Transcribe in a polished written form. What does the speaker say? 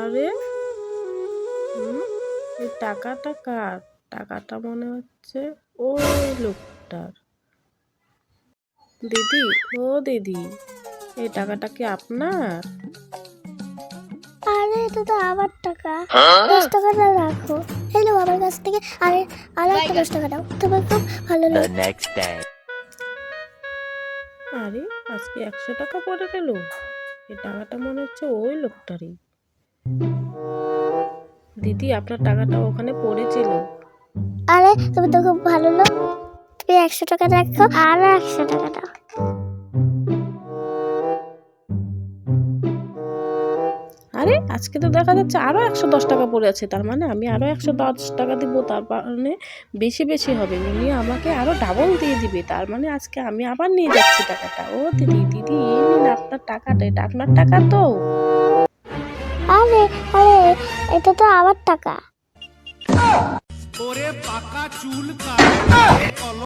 আরে এই টাকাটা কার? টাকাটা মনে হচ্ছে ওই লোকটার। দিদি, ও দিদি, এই টাকাটা কি আপনার? আরে এটা তো আমার টাকা। 10 টাকাটা রাখো। হ্যালো, আমার কাছ থেকে আর একটা 10 টাকা দাও। তুমি খুব ভালো লোক। আরে আজকে 100 টাকা পড়ে গেল। এই টাকাটা মনে হচ্ছে ওই লোকটারই। দিদি, আপনার টাকাটা ওখানে পড়েছিল। আরে তুমি তো খুব ভালো লোক। তুমি 100 টাকা রাখো আর 100 টাকা দাও। আরে আজকে তো দেখা যাচ্ছে আরো 110 টাকা পড়ে আছে, তার মানে আমি আরো 110 টাকা দিব, তার মানে বেশি বেশি হবে, উনি আমাকে আরো ডাবল দিয়ে দিবে, তার মানে আজকে আমি আবার নিয়ে যাচ্ছি টাকাটা। ও দিদি, দিদি এই নিন আপনার টাকাটা, এটা আপনার টাকা তো। আরে আরে এটা তো আমার টাকা। ওরে পাকা চুল কালো